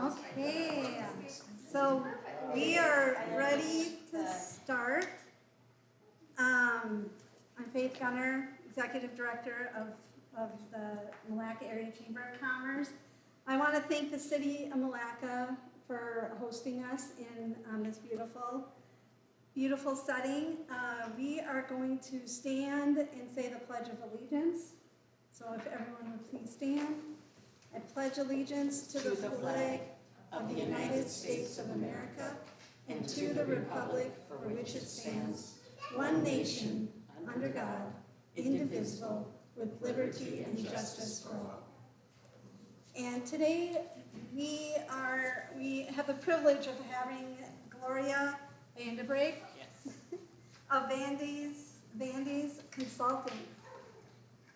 Okay, so we are ready to start. I'm Faith Gunner, Executive Director of the Milaca Area Chamber of Commerce. I want to thank the City of Milaca for hosting us in this beautiful setting. We are going to stand and say the Pledge of Allegiance. So if everyone would please stand. I pledge allegiance to the flag of the United States of America and to the republic for which it stands, one nation, under God, indivisible, with liberty and justice for all. And today we have the privilege of having Gloria Vanderbrake of Vandy's Consulting.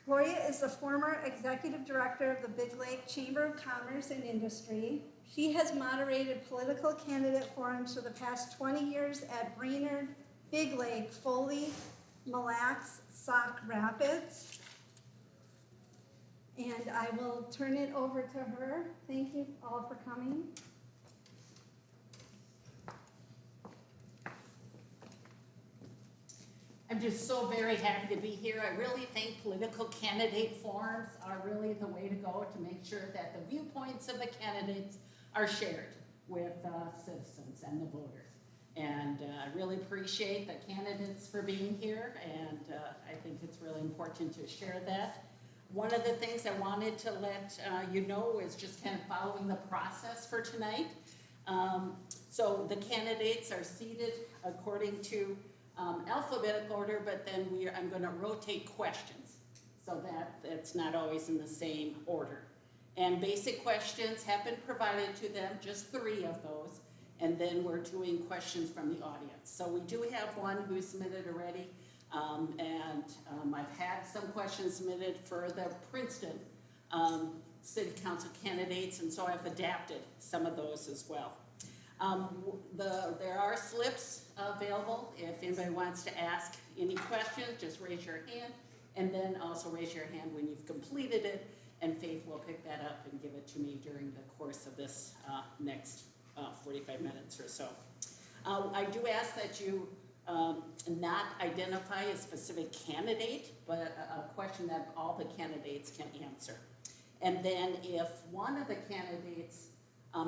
Gloria is the former executive director of the Big Lake Chamber of Commerce and Industry. She has moderated political candidate forums for the past 20 years at Brainerd, Big Lake, Foley, Mille Lacs, Sauk Rapids. And I will turn it over to her. Thank you all for coming. I'm just so very happy to be here. I really think political candidate forums are really the way to go to make sure that the viewpoints of the candidates are shared with citizens and the voters. And I really appreciate the candidates for being here, and I think it's really important to share that. One of the things I wanted to let you know is just kind of following the process for tonight. So the candidates are seated according to alphabetical order, but then I'm going to rotate questions so that it's not always in the same order. And basic questions have been provided to them, just 3 of those, and then we're doing questions from the audience. So we do have one who submitted already, and I've had some questions submitted for the Princeton City Council candidates, and so I've adapted some of those as well. There are slips available if anybody wants to ask any questions. Just raise your hand, and then also raise your hand when you've completed it, and Faith will pick that up and give it to me during the course of this next 45 minutes or so. I do ask that you not identify a specific candidate, but a question that all the candidates can answer. And then if one of the candidates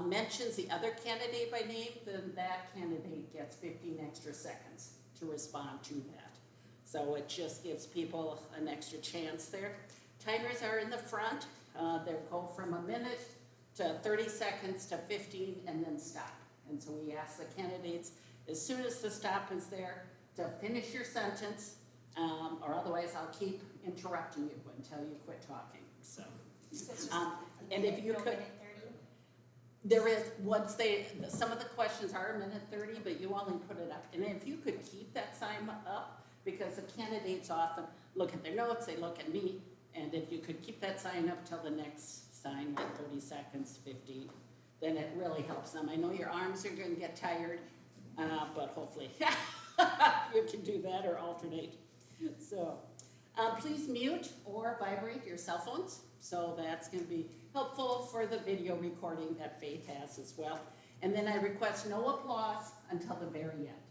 mentions the other candidate by name, then that candidate gets 15 extra seconds to respond to that. So it just gives people an extra chance there. Timers are in the front. They go from a minute to 30 seconds to 15 and then stop. And so we ask the candidates, as soon as the stop is there, to finish your sentence, or otherwise I'll keep interrupting you until you quit talking. So, and if you could, there is, some of the questions are a minute 30, but you only put it up. And if you could keep that sign up, because the candidates often look at their notes, they look at me, and if you could keep that sign up till the next sign at 30 seconds, 15, then it really helps them. I know your arms are going to get tired, but hopefully you can do that or alternate. So please mute or vibrate your cell phones. So that's going to be helpful for the video recording that Faith has as well. And then I request no applause until the very end.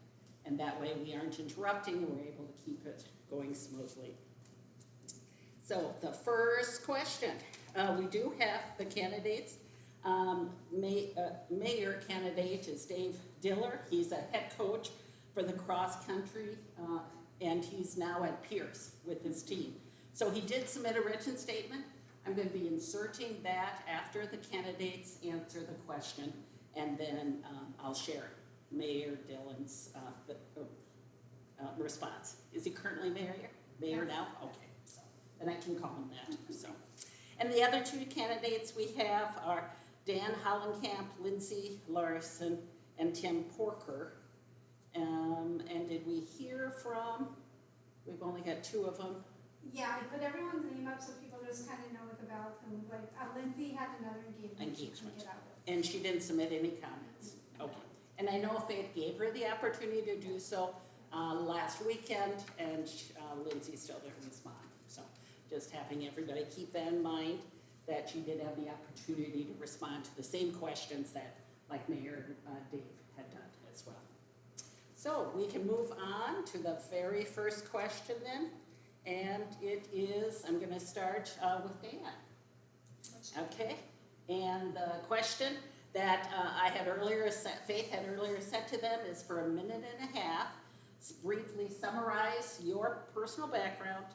And that way we aren't interrupting and we're able to keep it going smoothly. So the first question, we do have the candidates. Mayor candidate is Dave Diller. He's a head coach for the cross country, and he's now at Pierce with his team. So he did submit a written statement. I'm going to be inserting that after the candidates answer the question, and then I'll share Mayor Dillon's response. Is he currently mayor yes. Now? Okay, so then I can call him that. So, and the other 2 candidates we have are Dan Hollenkamp, Lindsay Larson, and Tim Porker. And did we hear from? We've only got 2 of them. Yeah, I put everyone's name up so people just kind of know what about them. Like Lindsay had another engagement. And she didn't submit any comments. Okay. And I know Faith gave her the opportunity to do so last weekend, and Lindsay still didn't respond. So just having everybody keep that in mind. that she did have the opportunity to respond to the same questions that, like Mayor Dave had done as well. So we can move on to the very first question then, and it is, I'm gonna start with Dan. Okay, and the question that Faith had earlier sent to them is for a minute and a half. Briefly summarize your personal background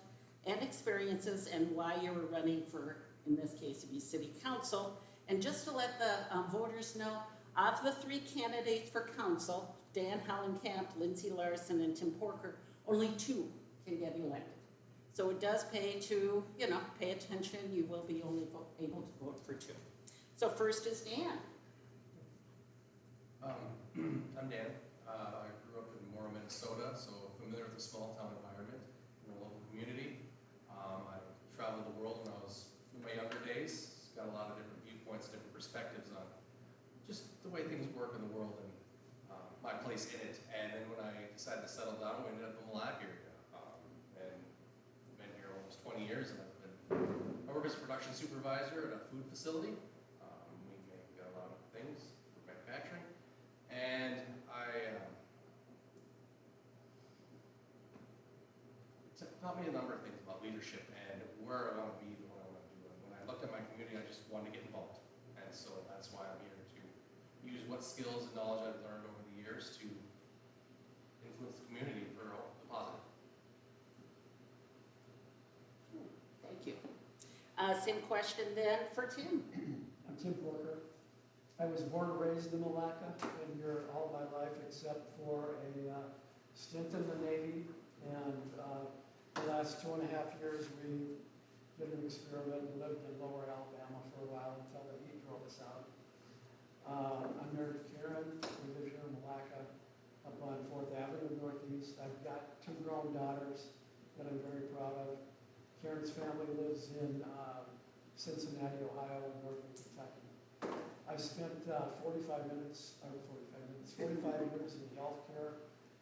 and experiences and why you were running for, in this case, to be city council. And just to let the voters know, of the 3 candidates for council, Dan Hollenkamp, Lindsay Larson, and Tim Porker, only 2 can get elected. So it does pay to, pay attention. You will be only able to vote for 2. So first is Dan. I'm Dan. I grew up in Mora, Minnesota, so familiar with the small town environment in the local community. I traveled the world when I was in my younger days. Got a lot of different viewpoints, different perspectives on just the way things work in the world and my place in it. And then when I decided to settle down, we ended up in the Milaca area. And I've been here almost 20 years, and I work as a production supervisor at a food facility. We make a lot of things for manufacturing. And it taught me a number of things about leadership and where I want to be and what I want to do. And when I looked at my community, I just wanted to get involved. And so that's why I'm here to use what skills and knowledge I've learned over the years to influence the community for the positive. Thank you. Same question then for Tim. I'm Tim Porker. I was born and raised in Milaca, been here all my life except for a stint in the Navy, and the last 2.5 years we did an experiment and lived in Lower Alabama for a while until the heat drove us out. I'm married to Karen. We live here in Milaca up on 4th Avenue Northeast. I've got 2 grown daughters that I'm very proud of. Karen's family lives in Cincinnati, Ohio, and northern Kentucky. I've spent 45 years in healthcare,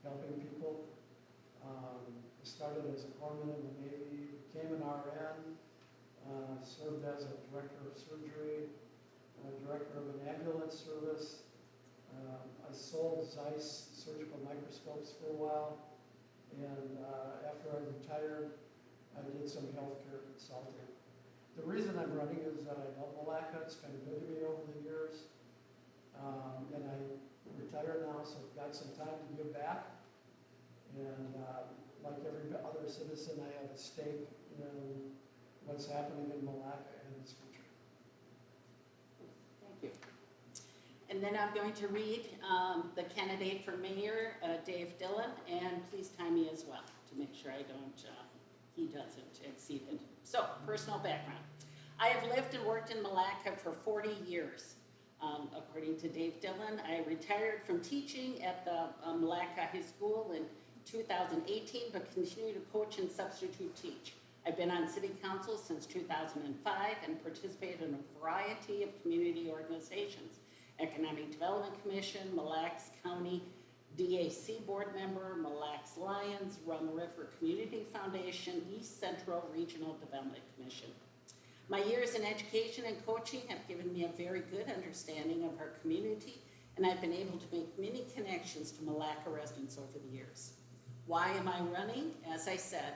helping people. I started as a corpsman in the Navy, became an RN, served as a director of surgery, director of an ambulance service. I sold Zeiss surgical microscopes for a while, and after I retired, I did some healthcare consulting. The reason I'm running is that I love Milaca. It's been good to me over the years. And I retired now, so I've got some time to give back. And like every other citizen, I have a stake in what's happening in Milaca and its future. Thank you. And then I'm going to read the candidate for mayor, Dave Dillon, and please time me as well to make sure I don't, he doesn't exceed it. So, personal background. I have lived and worked in Milaca for 40 years. According to Dave Dillon, I retired from teaching at the Milaca High School in 2018, but continue to coach and substitute teach. I've been on city council since 2005 and participated in a variety of community organizations. Economic Development Commission, Mille Lacs County DAC board member, Mille Lacs Lions, Rum River Community Foundation, East Central Regional Development Commission. My years in education and coaching have given me a very good understanding of our community, and I've been able to make many connections to Milaca residents over the years. Why am I running? As I said,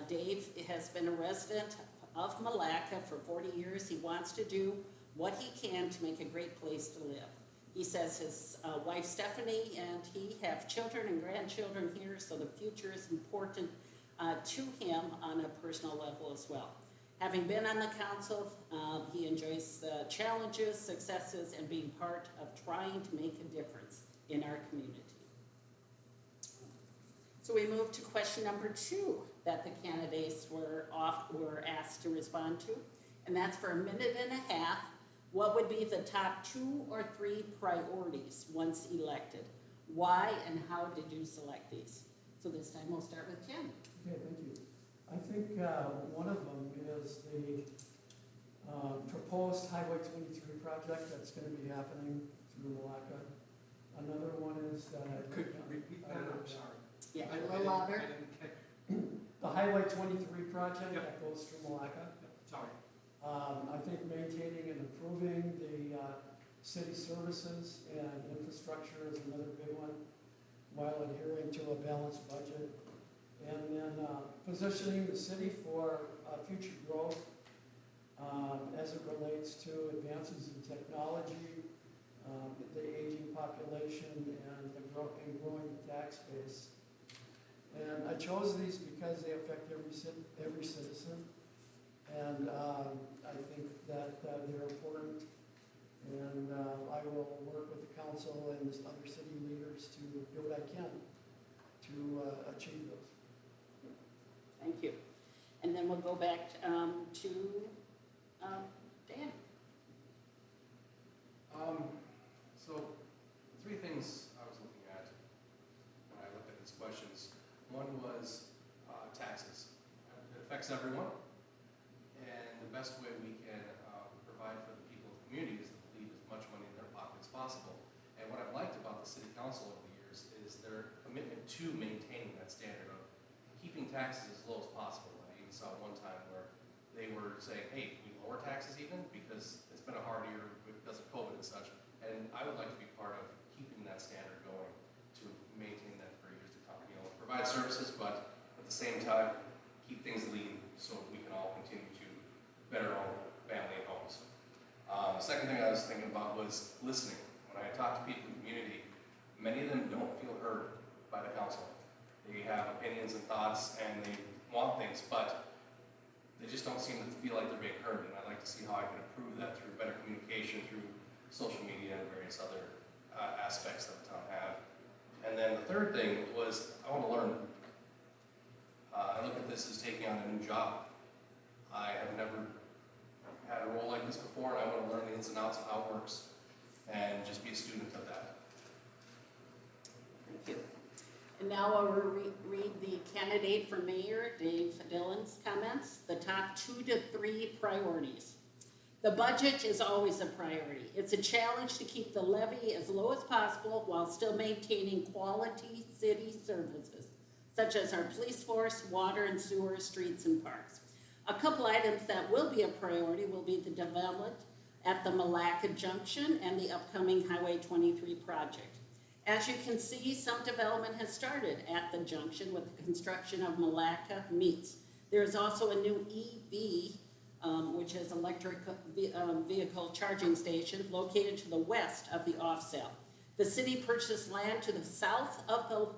Dave has been a resident of Milaca for 40 years. He wants to do what he can to make a great place to live. He says his wife Stephanie and he have children and grandchildren here, so the future is important to him on a personal level as well. Having been on the council, he enjoys the challenges, successes, and being part of trying to make a difference in our community. So we move to question number 2 that the candidates were asked to respond to, and that's for a minute and a half. What would be the top 2 or 3 priorities once elected? Why and how did you select these? So this time we'll start with Tim. Okay, thank you. I think one of them is the proposed Highway 23 project that's going to be happening through Milaca. Another one is that Could you repeat that? I'm sorry. Yeah, a little louder. The Highway 23 project Yep. that goes through Milaca. Sorry. I think maintaining and improving the city services and infrastructure is another big one, while adhering to a balanced budget. And then positioning the city for future growth as it relates to advances in technology, the aging population, and growing the tax base. And I chose these because they affect every citizen, and I think that they're important. And I will work with the council and the other city leaders to do what I can to achieve those. Thank you. And then we'll go back to Dan. So, three things I was looking at when I looked at these questions. One was taxes. It affects everyone, and the best way we can provide for the people of the community is to leave as much money in their pocket as possible. And what I've liked about the city council over the years is their commitment to maintaining that standard of keeping taxes as low as possible. I even saw one time where they were saying, hey, can we lower taxes even? Because it's been a hard year because of COVID and such. And I would like to be part of keeping that standard going to maintain that for years to come. You know, provide services, but at the same time, keep things lean so we can all continue to better our own family and homes. The second thing I was thinking about was listening. When I talk to people in the community, many of them don't feel heard by the council. They have opinions and thoughts and they want things, but they just don't seem to feel like they're being heard. And I'd like to see how I can improve that through better communication, through social media and various other aspects that the town have. And then the third thing was I want to learn. I look at this as taking on a new job. I have never had a role like this before, and I want to learn the ins and outs of how it works and just be a student of that. Thank you. And now I'll read the candidate for mayor, Dave Dillon's comments. The top 2 to 3 priorities. The budget is always a priority. It's a challenge to keep the levy as low as possible while still maintaining quality city services, such as our police force, water and sewer, streets and parks. A couple items that will be a priority will be the development at the Milaca Junction and the upcoming Highway 23 project. As you can see, some development has started at the junction with the construction of Milaca Meets. There is also a new EV, which is electric vehicle charging station, located to the west of the off-sale. The city purchased land to the south of the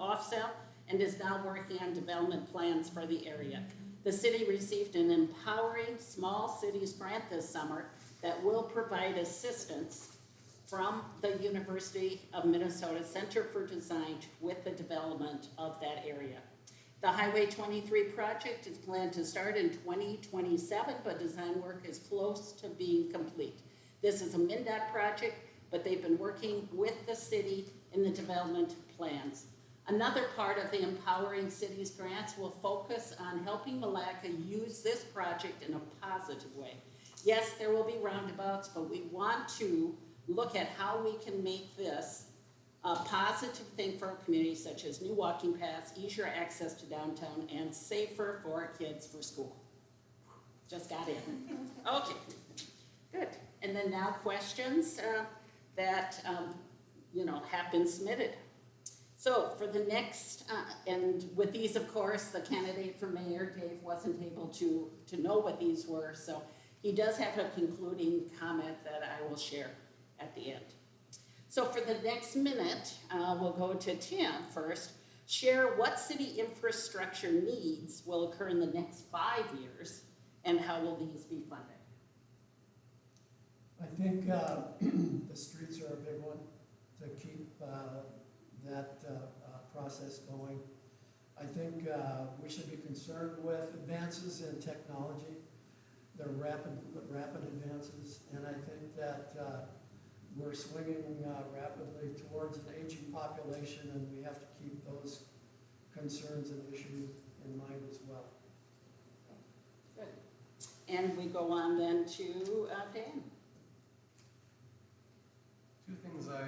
off-sale and is now working on development plans for the area. The city received an Empowering Small Cities grant this summer that will provide assistance from the University of Minnesota Center for Design with the development of that area. The Highway 23 project is planned to start in 2027, but design work is close to being complete. This is a MnDOT project, but they've been working with the city in the development plans. Another part of the Empowering Cities grants will focus on helping Milaca use this project in a positive way. Yes, there will be roundabouts, but we want to look at how we can make this a positive thing for our community, such as new walking paths, easier access to downtown, and safer for our kids for school. Just got in. Okay, good. And then now questions that have been submitted. So for the next, and with these, of course, the candidate for mayor, Dave, wasn't able to know what these were, so he does have a concluding comment that I will share at the end. So for the next minute, we'll go to Tim first. Share what city infrastructure needs will occur in the next 5 years, and how will these be funded? I think the streets are a big one to keep that process going. I think we should be concerned with advances in technology. They're rapid advances, and I think that we're swinging rapidly towards an aging population, and we have to keep those concerns and issues in mind as well. Good. And we go on then to Dan. 2 things I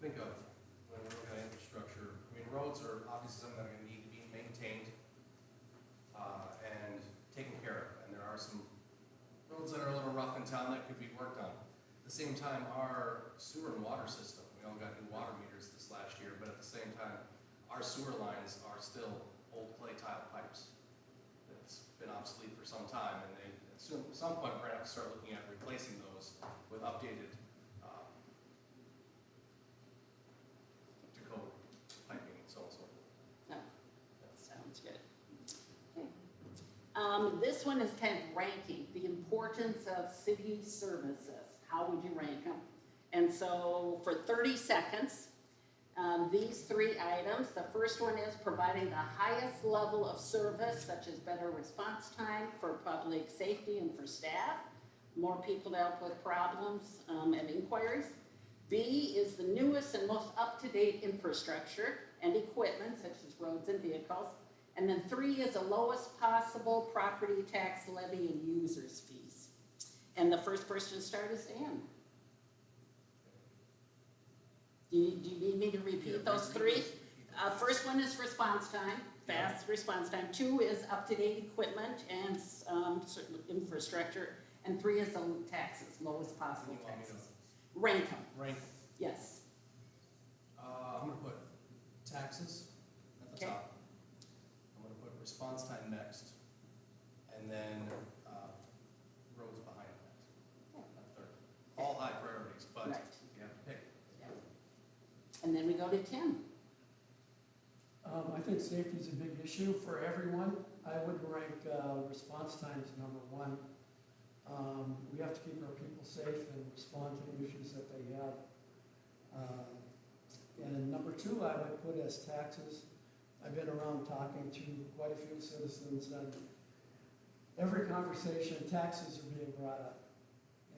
think of when we're looking at infrastructure. I mean, roads are obviously something that are going to need to be maintained and taken care of. And there are some work done. At the same time, our sewer and water system, we all got new water meters this last year, but at the same time, our sewer lines are still old clay tile pipes. It's been obsolete for some time, and they, at some point, we're gonna have to start looking at replacing those with updated to-code piping and so on and so forth. No, that sounds good. Okay. This one is kind of ranking the importance of city services. How would you rank them? And so for 30 seconds, these 3 items, the first one is providing the highest level of service, such as better response time for public safety and for staff, more people to help with problems and inquiries. B is the newest and most up-to-date infrastructure and equipment, such as roads and vehicles. And then 3 is the lowest possible property tax levy and users fees. And the first person to start is Dan. Do you need me to repeat those 3? First one is response time, fast response time. 2 is up-to-date equipment and certain infrastructure. And 3 is the taxes, lowest possible taxes. Rank them, Rank, yes. I'm gonna put taxes at the Okay. top. I'm gonna put response time next, and then roads behind that, at third. All high priorities, but Right. you have to pick. And then we go to Tim. I think safety is a big issue for everyone. I would rank response times number 1. We have to keep our people safe and respond to issues that they have. And number 2, I would put as taxes. I've been around talking to quite a few citizens, and every conversation, taxes are being brought up.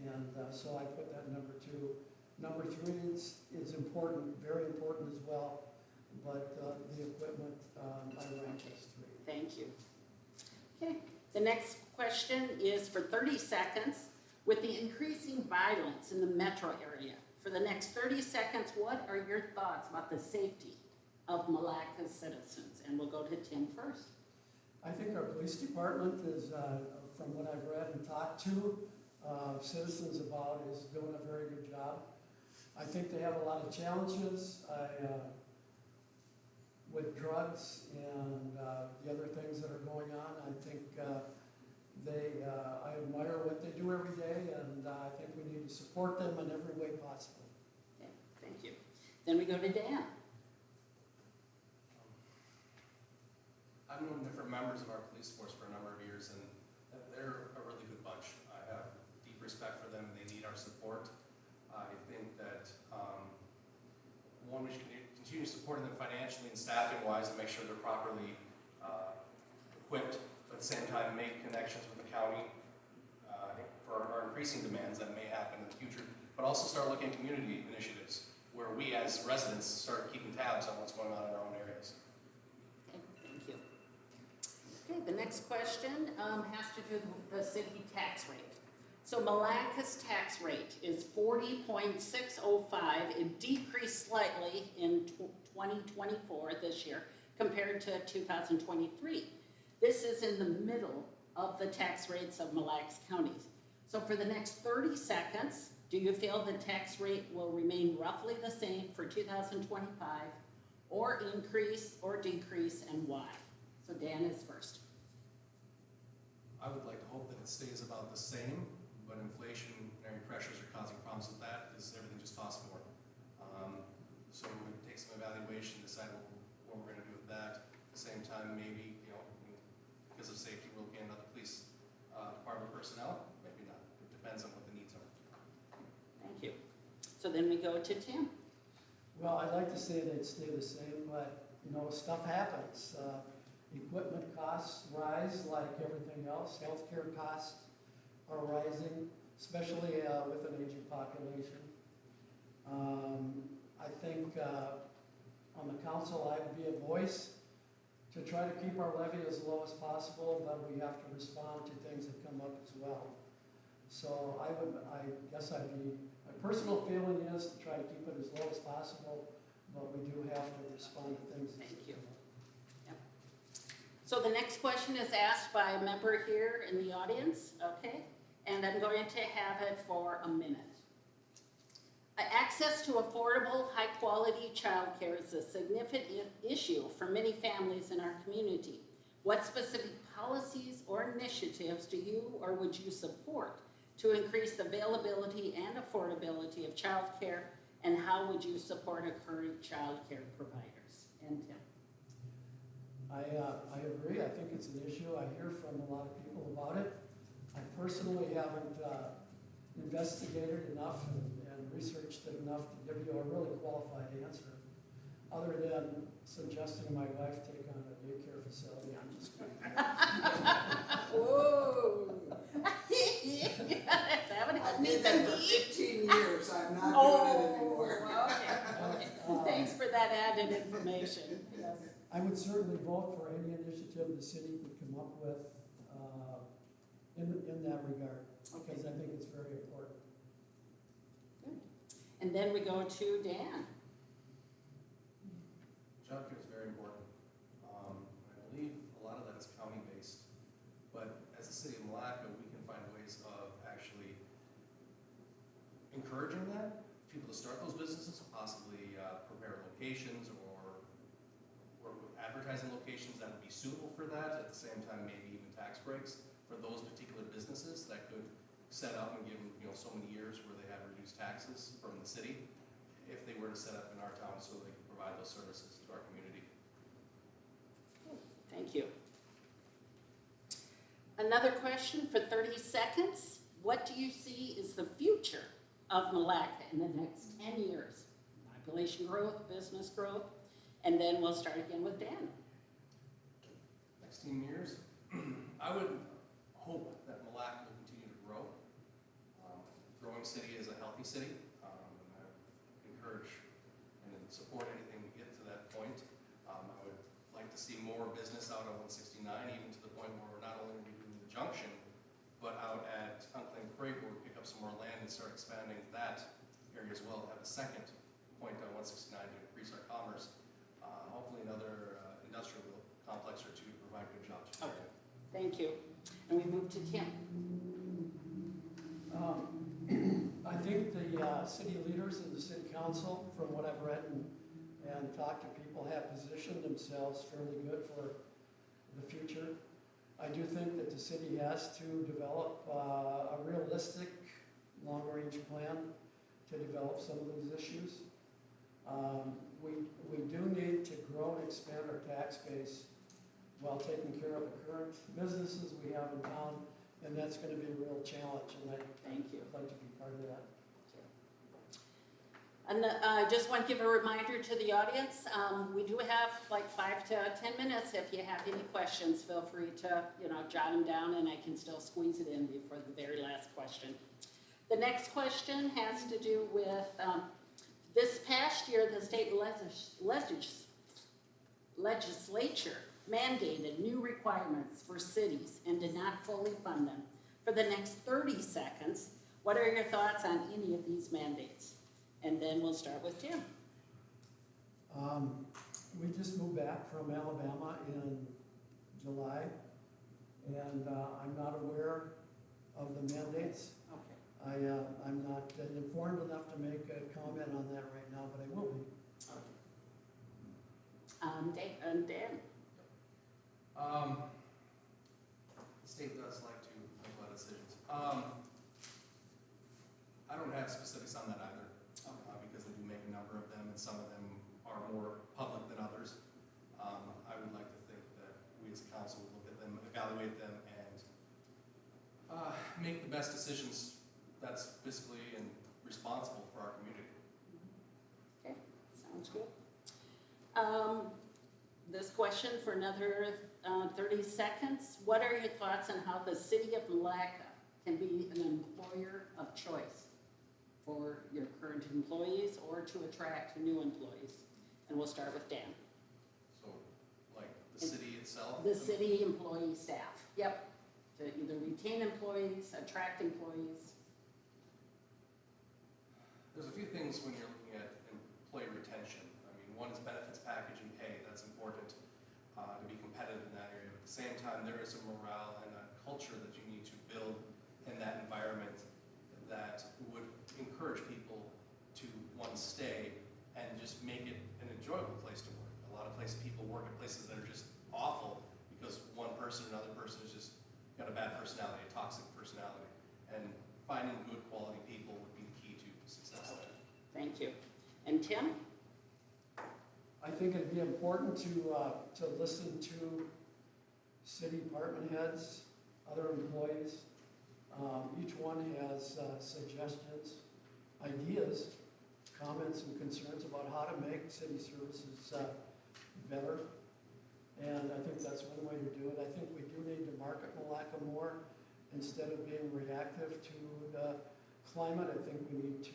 And so I put that number 2. Number 3 is important, very important as well, but the equipment I rank as 3. Thank you. Okay, the next question is for 30 seconds. With the increasing violence in the metro area, for the next 30 seconds, what are your thoughts about the safety of Milaca's citizens? And we'll go to Tim first. I think our police department is, from what I've read and talked to citizens about, is doing a very good job. I think they have a lot of challenges with drugs and the other things that are going on. I think I admire what they do every day, and I think we need to support them in every way possible. Okay, thank you. Then we go to Dan. I've known different members of our police force for a number of years, and they're a really good bunch. I have deep respect for them, and they need our support. I think that, one, we should continue supporting them financially and staffing-wise and make sure they're properly equipped, but at the same time make connections with the county for our increasing demands that may happen in the future, but also start looking at community initiatives where we as residents start keeping tabs on what's going on in our own areas. Okay, thank you. Okay, the next question has to do with the city tax rate. So Milaca's tax rate is 40.605. It decreased slightly in 2024 this year compared to 2023. This is in the middle of the tax rates of Mille Lacs counties. So for the next 30 seconds, do you feel the tax rate will remain roughly the same for 2025, or increase or decrease, and why? So Dan is first. I would like to hope that it stays about the same, but inflationary pressures are causing problems with that. Is everything just costs more? So we're going to take some evaluation, decide what we're going to do with that. At the same time, maybe, because of safety, we're looking at other police department personnel. Maybe not. It depends on what the needs are. Thank you. So then we go to Tim. Well, I'd like to say they'd stay the same, but, stuff happens. Equipment costs rise like everything else. Healthcare costs are rising, especially with an aging population. I think on the council, I'd be a voice to try to keep our levy as low as possible, but we have to respond to things that come up as well. So my personal feeling is to try to keep it as low as possible, but we do have to respond to things. Thank you. Yep. So the next question is asked by a member here in the audience, okay? and I'm going to have it for a minute. Access to affordable, high-quality childcare is a significant issue for many families in our community. What specific policies or initiatives do you or would you support to increase the availability and affordability of childcare, and how would you support our current childcare providers? And Tim. I agree. I think it's an issue. I hear from a lot of people about it. I personally haven't investigated enough and researched it enough to give you a really qualified answer, other than suggesting my wife take on a daycare facility. I'm just kidding. Whoa. That would I help me did that the for heat. 15 years, I'm not doing it anymore. Okay. Thanks for that added information. Yes. I would certainly vote for any initiative the city could come up with in that regard, because I think it's very important. Good. And then we go to Dan. Childcare is very important. I believe a lot of that is county-based, but as a city of Milaca, we can find ways of actually encouraging that, people to start those businesses, possibly prepare locations or work with advertising locations that would be suitable for that, at the same time maybe even tax breaks for those particular businesses that could set up and give them, so many years where they have reduced taxes from the city, if they were to set up in our town so they could provide those services to our community. Thank you. Another question for 30 seconds. What do you see is the future of Milaca in the next 10 years? Population growth, business growth, and then we'll start again with Dan. Next 10 years, I would hope that Milaca will continue to grow. Growing city is a healthy city. I encourage and support anything to get to that point. I would like to see more business out on 169, even to the point where we're not only redoing the junction, but out at Unclaimed Freight, where we pick up some more land and start expanding that area as well, to have a second point on 169 to increase our commerce. Hopefully another industrial complex or two to provide good jobs. Okay. Thank you. And we move to Tim. I think the city leaders and the city council, from what I've read and talked to people, have positioned themselves fairly good for the future. I do think that the city has to develop a realistic long-range plan to develop some of these issues. We do need to grow and expand our tax base while taking care of the current businesses we have in town, and that's going to be a real challenge, and Thank you. I'd like to be part of that. And I just want to give a reminder to the audience, we do have like 5 to 10 minutes. If you have any questions, feel free to jot them down, and I can still squeeze it in before the very last question. The next question has to do with this past year, the state legislature mandated new requirements for cities and did not fully fund them. For the next 30 seconds, what are your thoughts on any of these mandates? And then we'll start with Tim. We just moved back from Alabama in July, and I'm not aware of the mandates. Okay. I'm not informed enough to make a comment on that right now, but I will be. Dan. The state does like to make a lot of decisions. I don't have specifics on that either, because they do make a number of them, and some of them are more public than others. I would like to think that we as a council would look at them, evaluate them, and make the best decisions that's fiscally and responsible for our community. Okay, sounds good. This question for another 30 seconds. What are your thoughts on how the city of Milaca can be an employer of choice for your current employees or to attract new employees? And we'll start with Dan. So, like the city itself? The city employee staff, yep. To either retain employees, attract employees. There's a few things when you're looking at employee retention. I mean, one is benefits packaging, pay, that's important to be competitive in that area. But at the same time, there is a morale and a culture that you need to build in that environment. And Tim? I think it'd be important to listen to city department heads, other employees. Each one has suggestions, ideas, comments and concerns about how to make city services better. And I think that's one way to do it. I think we do need to market Milaca more instead of being reactive to the climate. I think we need to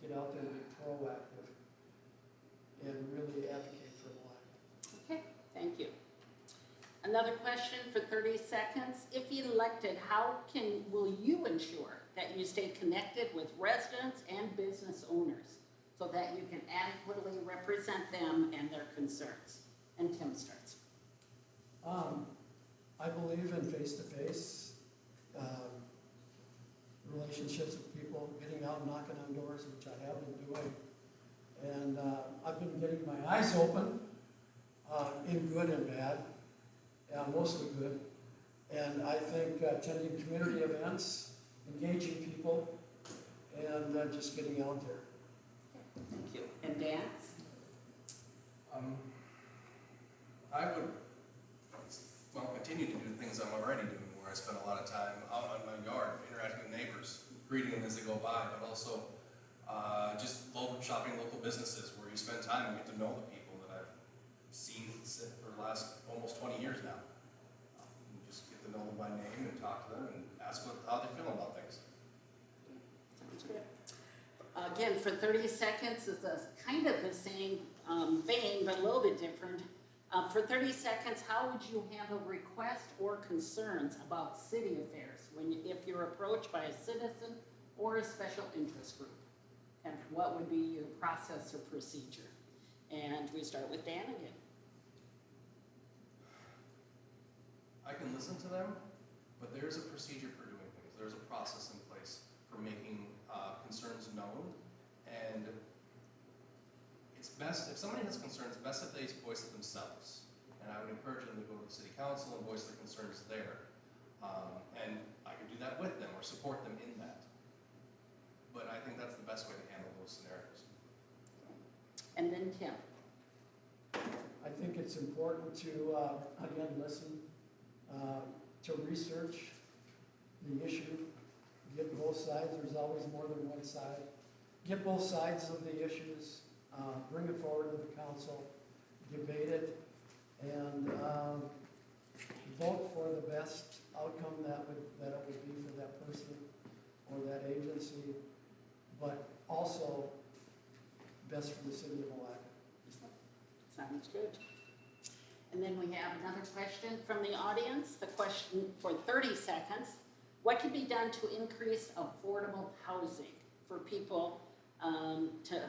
get out there and be proactive and really advocate for Milaca. Okay, thank you. Another question for 30 seconds. If elected, how will you ensure that you stay connected with residents and business owners so that you can adequately represent them and their concerns? And Tim starts. I believe in face-to-face relationships with people, getting out and knocking on doors, which I have been doing. And I've been getting my eyes open in good and bad, mostly good. And I think attending community events, engaging people, and just getting out there. Thank you. And Dan? I would, well, continue to do the things I'm already doing, where I spend a lot of time out on my yard, interacting with neighbors, greeting them as they go by, but also just shopping local businesses where you spend time and get to know the people that I've seen for the last almost 20 years now. You just get to know them by name and talk to them and ask how they feel about things. Sounds good. Again, for 30 seconds, it's kind of the same vein, but a little bit different. For 30 seconds, how would you handle requests or concerns about city affairs if you're approached by a citizen or a special interest group? And what would be your process or procedure? And we start with Dan again. I can listen to them, but there's a procedure for doing things. There's a process in place for making concerns known. And it's best, if somebody has concerns, best if they voice it themselves. And I would encourage them to go to the city council and voice their concerns there. And I could do that with them or support them in that. But I think that's the best way to handle those scenarios. And then Tim. I think it's important to, again, listen, to research the issue, get both sides. There's always more than one side. Get both sides of the issues, bring it forward to the council, debate it, and vote for the best outcome that it would be for that person or that agency, but also best for the city of Milaca. Sounds good. And then we have another question from the audience. The question for 30 seconds. What can be done to increase affordable housing for people to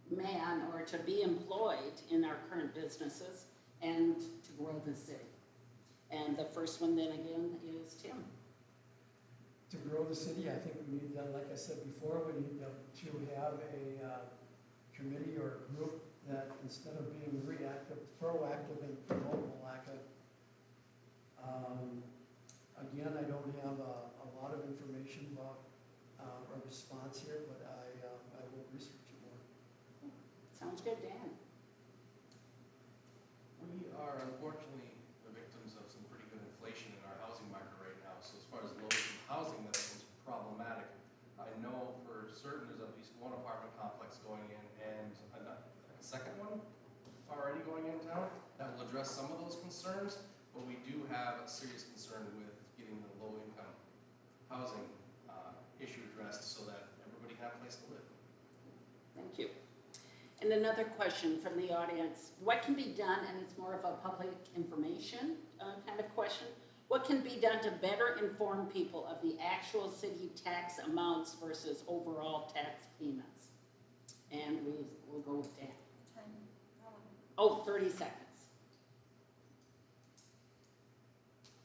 man or to be employed in our current businesses and to grow the city? And the first one then again is Tim. To grow the city, I think we need, like I said before, we need to have a committee or a group that instead of being reactive, proactive and promote Milaca. Again, I don't have a lot of information about a response here, but I will research it more. Sounds good, Dan. We are unfortunately the victims of some pretty good inflation in our housing market right now. So as far as low-income housing, that is problematic. I know for certain there's at least one apartment complex going in and a second one already going in town that will address some of those concerns, but we do have a serious concern with getting the low-income housing issue addressed so that everybody can have a place to live. Thank you. And another question from the audience. What can be done, and it's more of a public information kind of question, what can be done to better inform people of the actual city tax amounts versus overall tax payments? And we'll go with Dan. 30 seconds.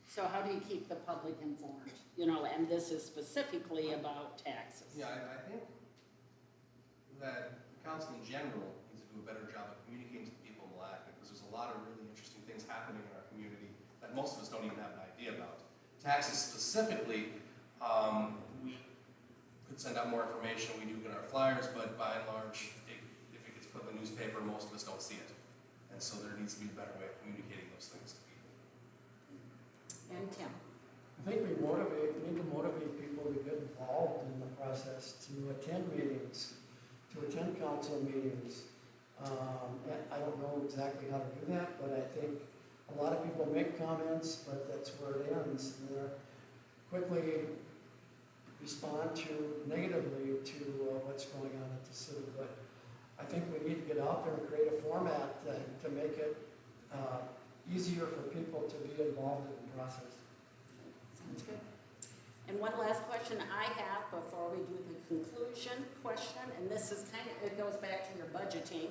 So how do you keep the public informed? You know, and this is specifically about taxes. Yeah, I think that the council in general needs to do a better job of communicating to the people in Milaca, because there's a lot of really interesting things happening in our community that most of us don't even have an idea about. Taxes specifically, we could send out more information, we do get our flyers, but by and large, if it gets put in the newspaper, most of us don't see it. And so there needs to be a better way of communicating those things to people. And Tim? I think we need to motivate people to get involved in the process, to attend meetings, to attend council meetings. And I don't know exactly how to do that, but I think a lot of people make comments, but that's where it ends. And they quickly respond negatively to what's going on at the city. But I think we need to get out there and create a format to make it easier for people to be involved in the process. Sounds good. And one last question I have before we do the conclusion question, and this is it goes back to your budgeting.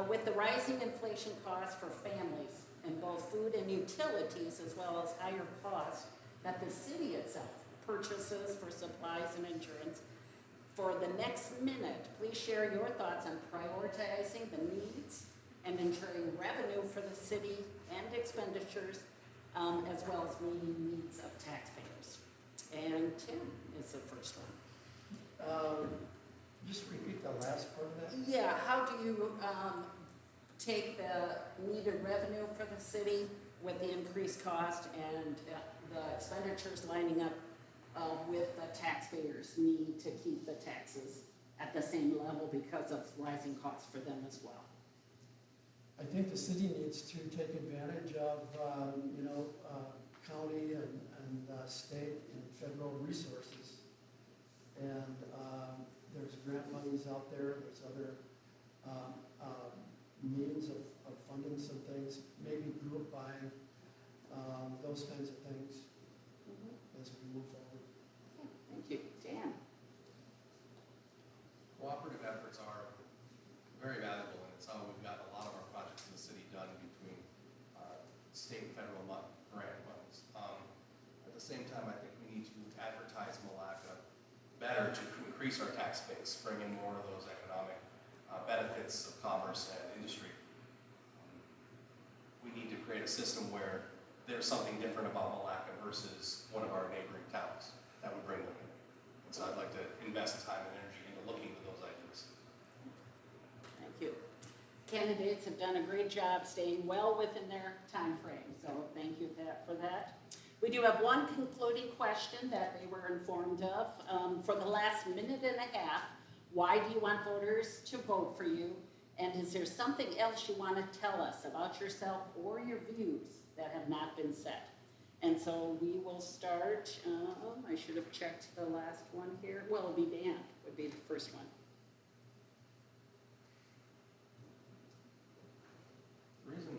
With the rising inflation costs for families in both food and utilities, as well as higher costs that the city itself purchases for supplies and insurance, for the next minute, please share your thoughts on prioritizing the needs and ensuring revenue for the city and expenditures, as well as meeting needs of taxpayers. And Tim is the first one. Just repeat the last part of that. Yeah, how do you take the needed revenue for the city with the increased cost and the expenditures lining up with the taxpayers' need to keep the taxes at the same level because of rising costs for them as well? I think the city needs to take advantage of, county and state and federal resources. And there's grant monies out there, there's other means of funding some things, maybe group buying, those kinds of things as we move forward. Okay, thank you. Dan? Cooperative efforts are very valuable, and it's how we've got a lot of our projects in the city done between state and federal grant monies. At the same time, I think we need to advertise Milaca better to increase our tax base, bring in more of those economic benefits of commerce and industry. We need to create a system where there's something different about Milaca versus one of our neighboring towns that would bring them in. And so I'd like to invest time and energy into looking into those ideas. Thank you. Candidates have done a great job staying well within their time frame, so thank you for that. We do have one concluding question that they were informed of. For the last minute and a half, why do you want voters to vote for you? And is there something else you want to tell us about yourself or your views that have not been said? And so we will start, I should have checked the last one here. Well, it'll be Dan, would be the first one. The reason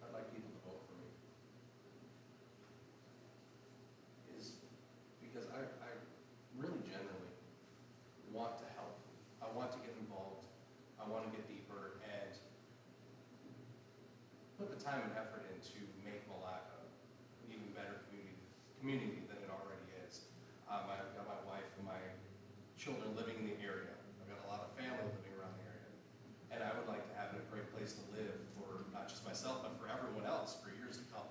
I'd like people to vote for me is because I really genuinely want to help. I want to get involved. I want to get deeper and put the time and effort in to make Milaca an even better community than it already is. I've got my wife and my children living in the area. I've got a lot of family living around the area. And I would like to have a great place to live for not just myself, but for everyone else for years to come.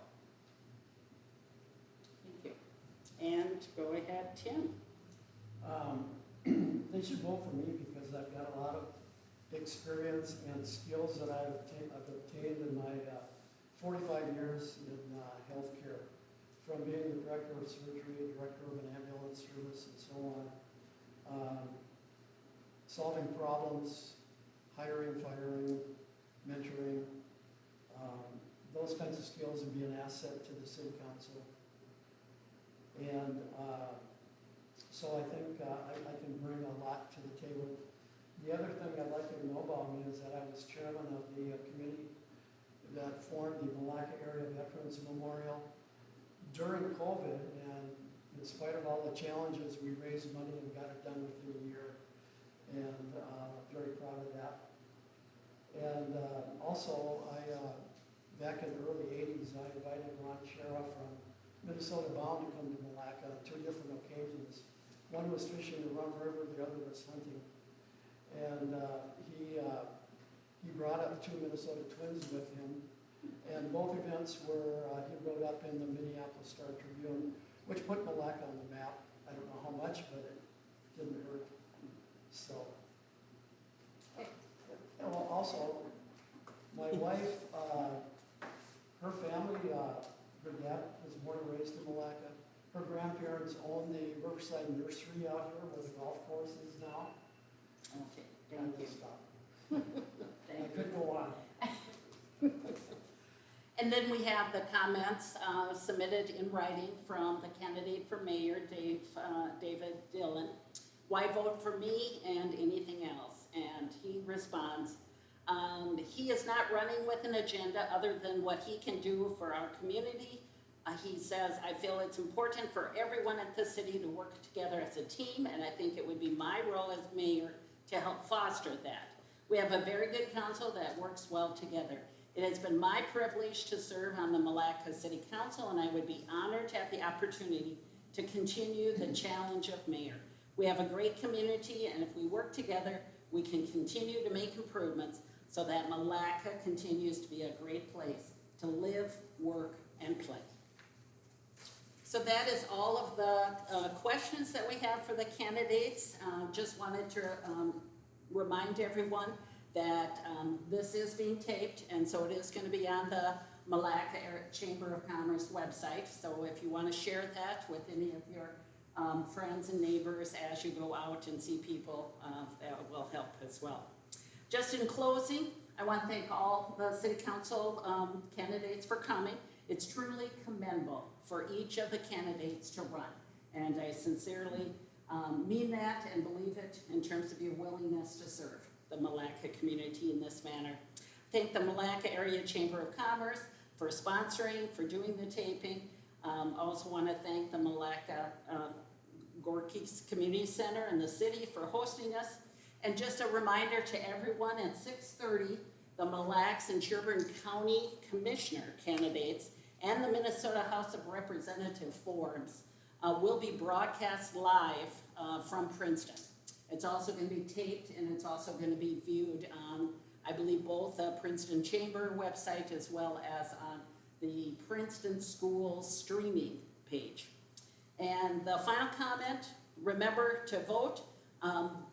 Thank you. And go ahead, Tim. They should vote for me because I've got a lot of experience and skills that I've obtained in my 45 years in healthcare, from being the director of surgery, director of an ambulance service, and so on. Solving problems, hiring, firing, mentoring, those kinds of skills, and be an asset to the city council. And so I think I can bring a lot to the table. The other thing I'd like you to know about me is that I was chairman of the committee that formed the Milaca Area Veterans Memorial during COVID, and in spite of all the challenges, we raised money and got it done within a year, and very proud of that. And also, back in the early 80s, I invited Ron Shera from Minnesota Bound to come to Milaca on 2 different occasions. One was fishing the Rum River, the other was hunting. And he brought up 2 Minnesota Twins with him. And both events were, he wrote up in the Minneapolis Star Tribune, which put Milaca on the map. I don't know how much, but it didn't hurt. grandparents own the Riverside Nursery out here where the golf course is now. Okay, And thank you. stop. I Thank you. could go on. And then we have the comments submitted in writing from the candidate for mayor, David Dillon. Why vote for me and anything else? And he responds, he is not running with an agenda other than what he can do for our community. He says, I feel it's important for everyone at the city to work together as a team, and I think it would be my role as mayor to help foster that. We have a very good council that works well together. It has been my privilege to serve on the Milaca City Council, and I would be honored to have the opportunity to continue the challenge of mayor. We have a great community, and if we work together, we can continue to make improvements so that Milaca continues to be a great place to live, work, and play. So that is all of the questions that we have for the candidates. Just wanted to remind everyone that this is being taped, and so it is going to be on the Milaca Chamber of Commerce website. So if you want to share that with any of your friends and neighbors as you go out and see people, that will help as well. Just in closing, I want to thank all the city council candidates for coming. It's truly commendable for each of the candidates to run, and I sincerely mean that and believe it in terms of your willingness to serve the Milaca community in this manner. Thank the Milaca Area Chamber of Commerce for sponsoring, for doing the taping. Also want to thank the Milaca Gorky's Community Center and the city for hosting us. And just a reminder to everyone, at 6:30, the Mille Lacs and Sherburne County Commissioner candidates and the Minnesota House of Representatives forums will be broadcast live from Princeton. It's also going to be taped, and it's also going to be viewed on, I believe, both the Princeton Chamber website as well as on the Princeton Schools streaming page. And the final comment, remember to vote.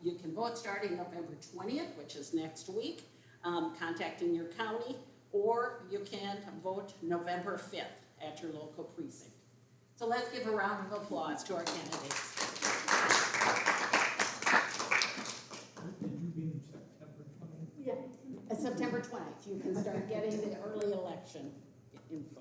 You can vote starting November 20th, which is next week, contacting your county, or you can vote November 5th at your local precinct. So let's give a round of applause to our candidates. Did you mean September 20th? Yeah. September 20th, you can start getting the early election info.